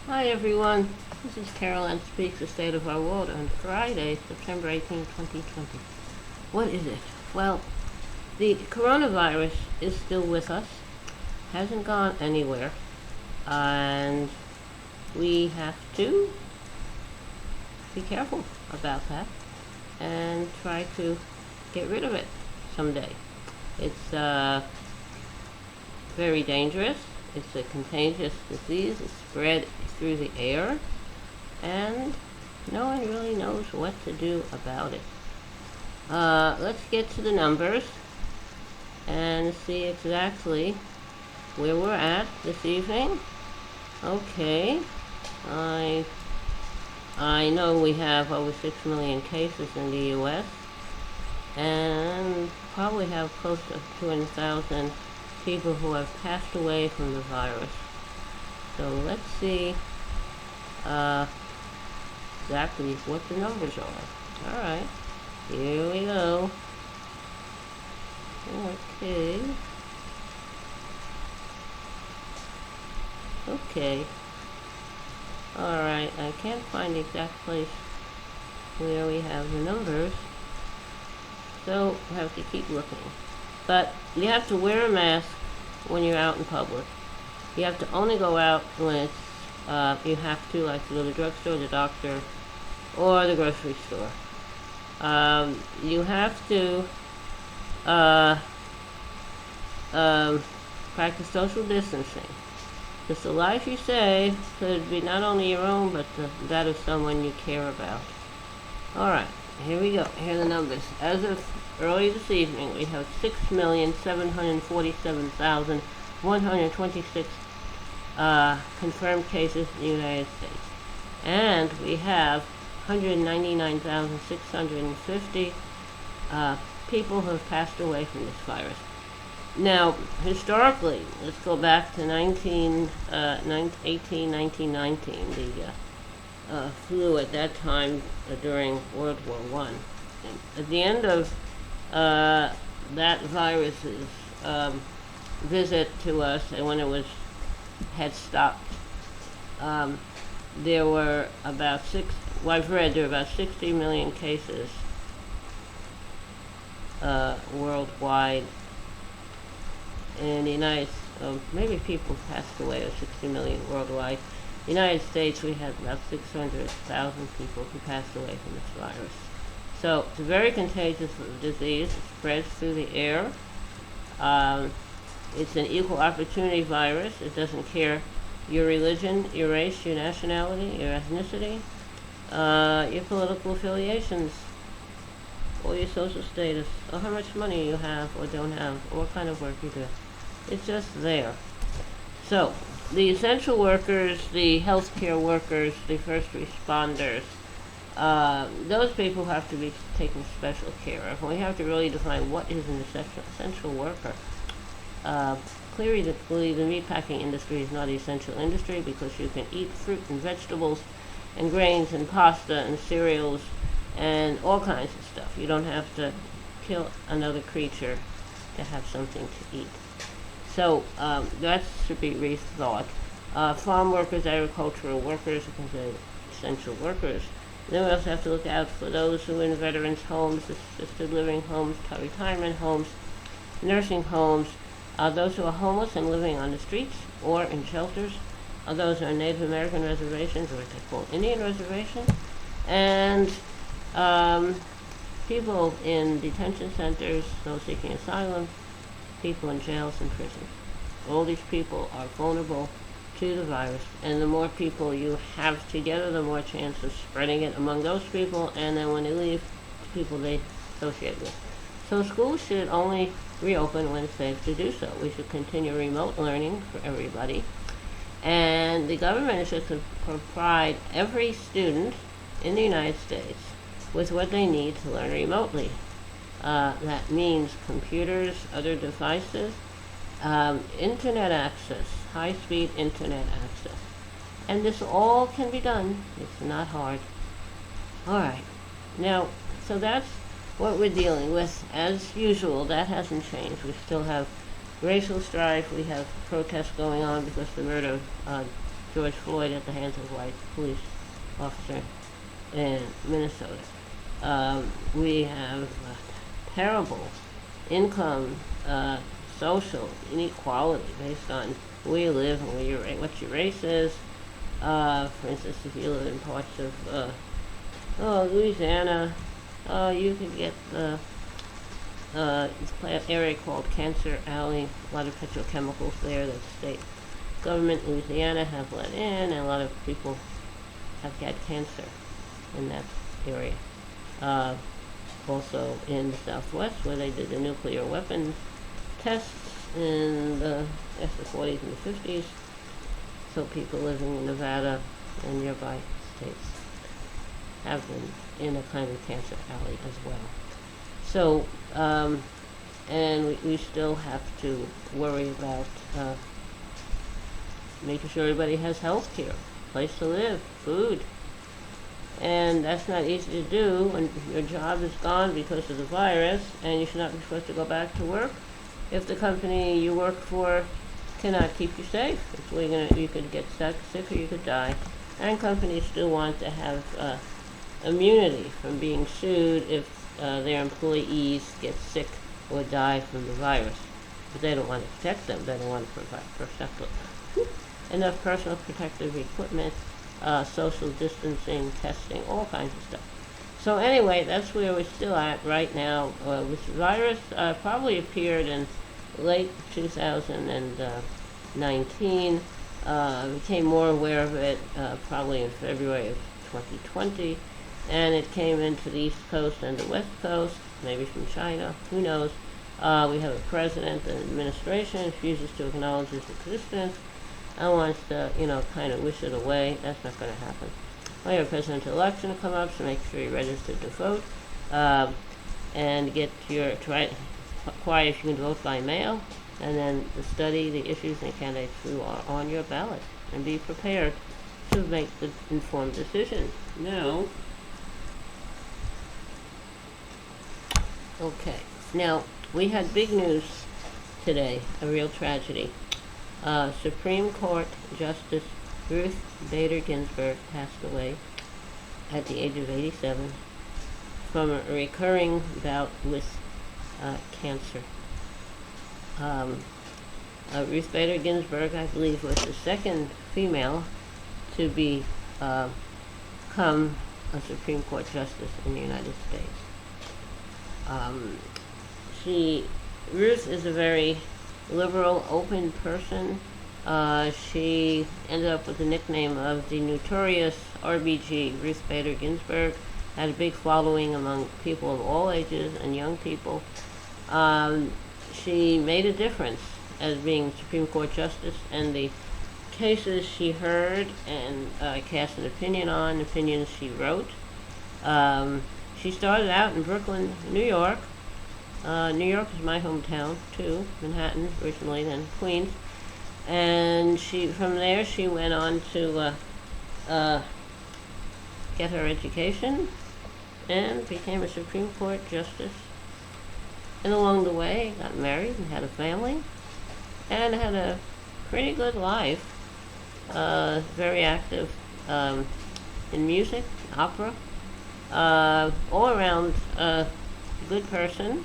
Hi everyone, this is Carol Ann Speaks, The State of Our World on Friday, September 18, 2020. What is it? Well, the coronavirus is still with us, hasn't gone anywhere, and we have to be careful about that and try to get rid of it someday. It's very dangerous. It's a contagious disease. It's spread through the air, and no one really knows what to do about it. Let's get to the numbers and see exactly where we're at this evening. Okay, I I know we have over 6 million cases in the U.S. and probably have close to 200,000 people who have passed away from the virus. So let's see uh, exactly what the numbers are. All right, here we go. Okay. Okay. All right, I can't find the exact place where we have the numbers, so I have to keep looking. But you have to wear a mask when you're out in public. You have to only go out when it's you have to, like to go to the drugstore, the doctor, or the grocery store. You have to uh, um, practice social distancing. Because the life you save could be not only your own, but that of someone you care about. All right, here we go. Here are the numbers. As of early this evening, we have 6,747,126 confirmed cases in the United States. And we have 199,650 people who have passed away from this virus. Now, historically, let's go back to 1919, the flu at that time during World War One. At the end of that virus's visit to us, and when it had stopped, um, there were about I've read there were about 60 million cases worldwide. In the United maybe people passed away, or 60 million worldwide. The United States, we had about 600,000 people who passed away from this virus. So it's a very contagious disease. It spreads through the air. It's an equal opportunity virus. It doesn't care your religion, your race, your nationality, your ethnicity, your political affiliations, or your social status, or how much money you have or don't have, or what kind of work you do. It's just there. So, the essential workers, the healthcare workers, the first responders, those people have to be taken special care of. And we have to really define what is an essential worker. Clearly, the meatpacking industry is not an essential industry because you can eat fruit and vegetables and grains and pasta and cereals and all kinds of stuff. You don't have to kill another creature to have something to eat. So that should be rethought. Farm workers, agricultural workers are considered essential workers. Then we also have to look out for those who are in veterans' homes, assisted living homes, retirement homes, nursing homes, those who are homeless and living on the streets or in shelters, those who are Native American reservations, or what they call Indian reservations, and people in detention centers, those seeking asylum, people in jails and prisons. All these people are vulnerable to the virus, and the more people you have together, the more chance of spreading it among those people, and then when they leave, the people they associate with. So schools should only reopen when it's safe to do so. We should continue remote learning for everybody, and the government should provide every student in the United States with what they need to learn remotely. That means computers, other devices, internet access, high-speed internet access. And this all can be done. It's not hard. All right. Now, so that's what we're dealing with. As usual, that hasn't changed. We still have racial strife. We have protests going on because of the murder of George Floyd at the hands of a white police officer in Minnesota. We have terrible income, social inequality based on where you live and what your race is. For instance, if you live in parts of Louisiana, you could get this area called Cancer Alley. A lot of petrochemicals there that the state government in Louisiana have let in, and a lot of people have had cancer in that area. Also in the Southwest, where they did the nuclear weapons tests in the 40s and the 50s. So people living in Nevada and nearby states have been in a kind of cancer alley as well. So, and we still have to worry about making sure everybody has health care, place to live, food. And that's not easy to do when your job is gone because of the virus and you should not be supposed to go back to work. If the company you work for cannot keep you safe, you could get sick or you could die. And companies still want to have immunity from being sued if their employees get sick or die from the virus. But they don't want to protect them. They don't want to protect enough personal protective equipment, social distancing, testing, all kinds of stuff. So anyway, that's where we're still at right now. This virus probably appeared in late 2019. Became more aware of it probably in February of 2020. And it came into the East Coast and the West Coast, maybe from China, who knows. We have a president and administration refuses to acknowledge its existence and wants to, kind of wish it away. That's not going to happen. We have a presidential election to come up, so make sure you're registered to vote. And acquire if you can vote by mail, and then study the issues and candidates who are on your ballot, and be prepared to make the informed decision. Now, okay, now we had big news today, a real tragedy. Supreme Court Justice Ruth Bader Ginsburg passed away at the age of 87 from a recurring bout with cancer. Ruth Bader Ginsburg, I believe, was the second female to become a Supreme Court Justice in the United States. Ruth is a very liberal, open person. She ended up with the nickname of the notorious RBG, Ruth Bader Ginsburg. Had a big following among people of all ages and young people. She made a difference as being Supreme Court Justice, and the cases she heard and cast an opinion on, opinions she wrote. She started out in Brooklyn, New York. New York is my hometown too, Manhattan originally, then Queens. And from there she went on to get her education and became a Supreme Court Justice. And along the way got married and had a family and had a pretty good life. Very active in music, opera, all around a good person.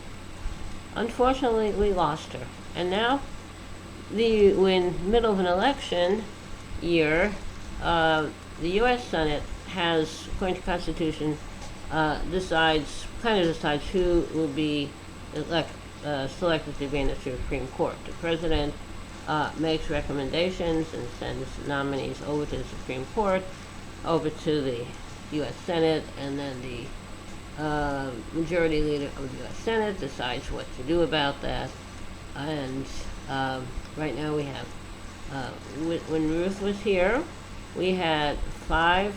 Unfortunately, we lost her. And now, in middle of an election year, the U.S. Senate has, according to the Constitution, decides who will be selected to be in the Supreme Court. The President makes recommendations and sends nominees over to the Supreme Court, over to the U.S. Senate, and then the majority leader of the U.S. Senate decides what to do about that. And right now we have, when Ruth was here, we had 5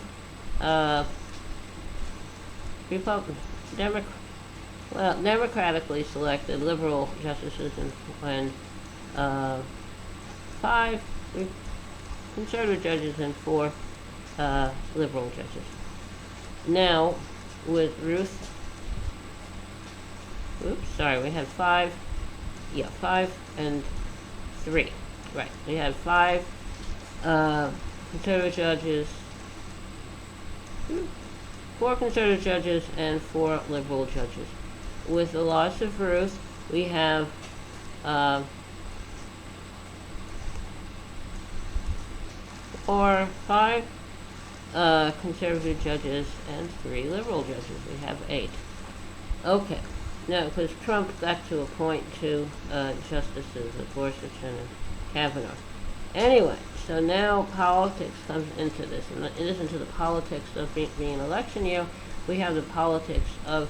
democratically selected liberal justices and 5 conservative judges and 4 liberal judges. Now, with Ruth, we had 5 and 3. Right, we had 5 conservative judges, 4 conservative judges and 4 liberal judges. With the loss of Ruth, we have 5 conservative judges and 3 liberal judges. We have 8. Okay. Now, because Trump got to appoint 2 justices, of Gorsuch and Kavanaugh. Anyway, so now politics comes into this. And in addition to the politics of being an election year, we have the politics of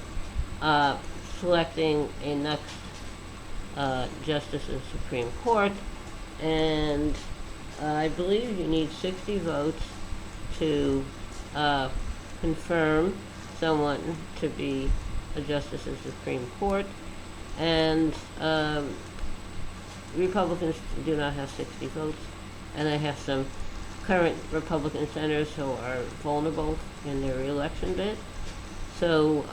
selecting a next justice of the Supreme Court. And I believe you need 60 votes to confirm someone to be a justice of the Supreme Court, and Republicans do not have 60 votes, and I have some current Republican senators who are vulnerable in their re-election bid. So,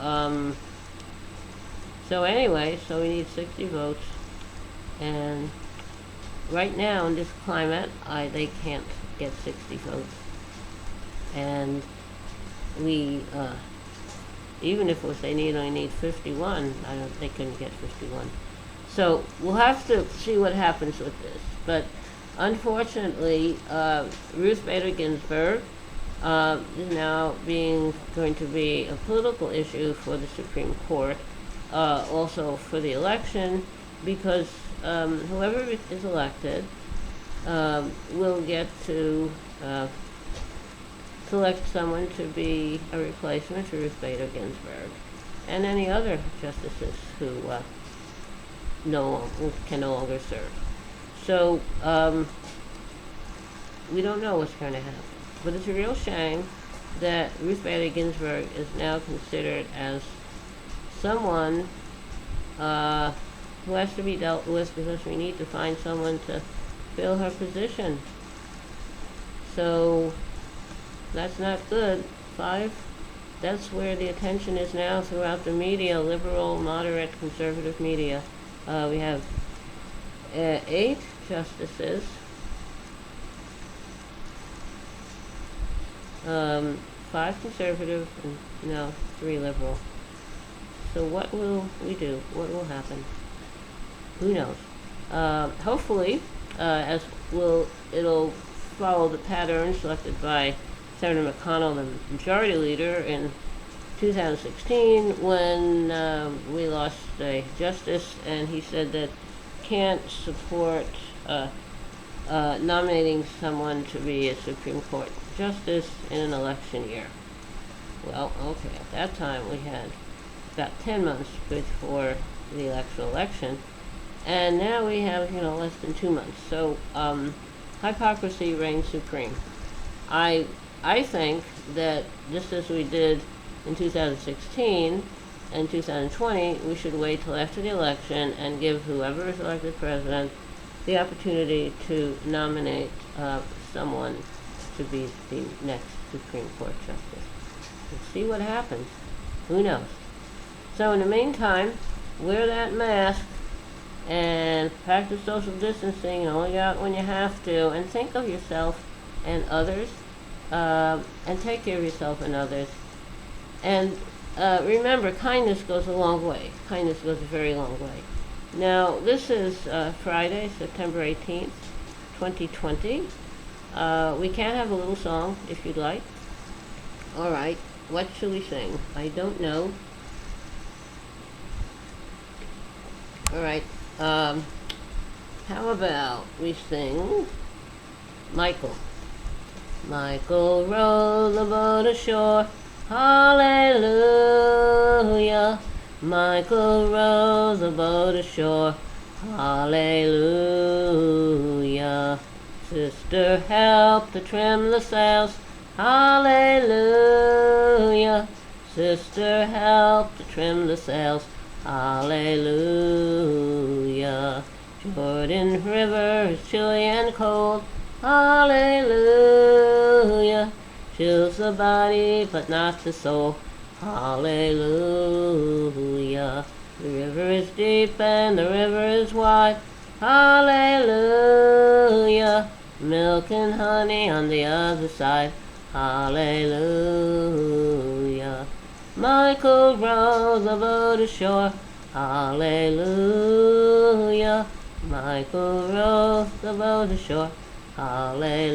anyway, so we need 60 votes, and right now in this climate, they can't get 60 votes, and we, even if they only need 51, they couldn't get 51. So we'll have to see what happens with this. But unfortunately, Ruth Bader Ginsburg is now going to be a political issue for the Supreme Court, also for the election, because whoever is elected will get to select someone to be a replacement for Ruth Bader Ginsburg and any other justices who can no longer serve. So we don't know what's going to happen. But it's a real shame that Ruth Bader Ginsburg is now considered as someone who has to be dealt with, because we need to find someone to fill her position. So that's not good. 5, that's where the attention is now throughout the media, liberal, moderate, conservative media. We have 8 justices, 5 conservative, and 3 liberal. So what will we do? What will happen? Who knows? Hopefully, it'll follow the pattern selected by Senator McConnell, the majority leader, in 2016 when we lost a justice, and he said that can't support nominating someone to be a Supreme Court justice in an election year. Well, okay, at that time we had about 10 months before the actual election, and now we have, less than 2 months. So hypocrisy reigns supreme. I think that just as we did in 2016 and 2020, we should wait till after the election and give whoever is elected president the opportunity to nominate someone to be the next Supreme Court justice. We'll see what happens. Who knows? So in the meantime, wear that mask and practice social distancing, and only go out when you have to, and think of yourself and others, and take care of yourself and others. And remember, kindness goes a long way. Kindness goes a very long way. Now, this is Friday, September 18th, 2020. We can have a little song, if you'd like. All right, what should we sing? I don't know. All right, how about we sing Michael? Michael rowed the boat ashore, hallelujah. Michael rowed the boat ashore, hallelujah. Sister helped to trim the sails, hallelujah. Sister helped to trim the sails, hallelujah. Jordan River is chilly and cold, hallelujah. Chills the body but not the soul, hallelujah. The river is deep and the river is wide, hallelujah. milk and honey on the other side. Hallelujah. Michael rows the boat ashore. Hallelujah. Michael rows the boat ashore. Hallelujah.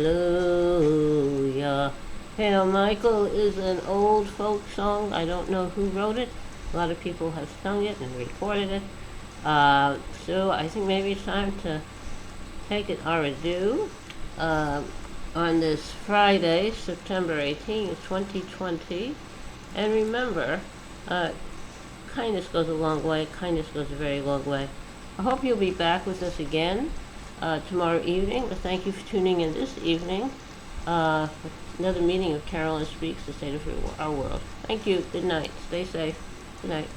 Hail Michael is an old folk song. I don't know who wrote it. A lot of people have sung it and recorded it. So I think maybe it's time to take it our adieu on this Friday, September 18th, 2020. And remember, kindness goes a long way. Kindness goes a very long way. I hope you'll be back with us again tomorrow evening. Thank you for tuning in this evening for another meeting of Carolyn Speaks, the State of Our World. Thank you. Good night. Stay safe. Good night.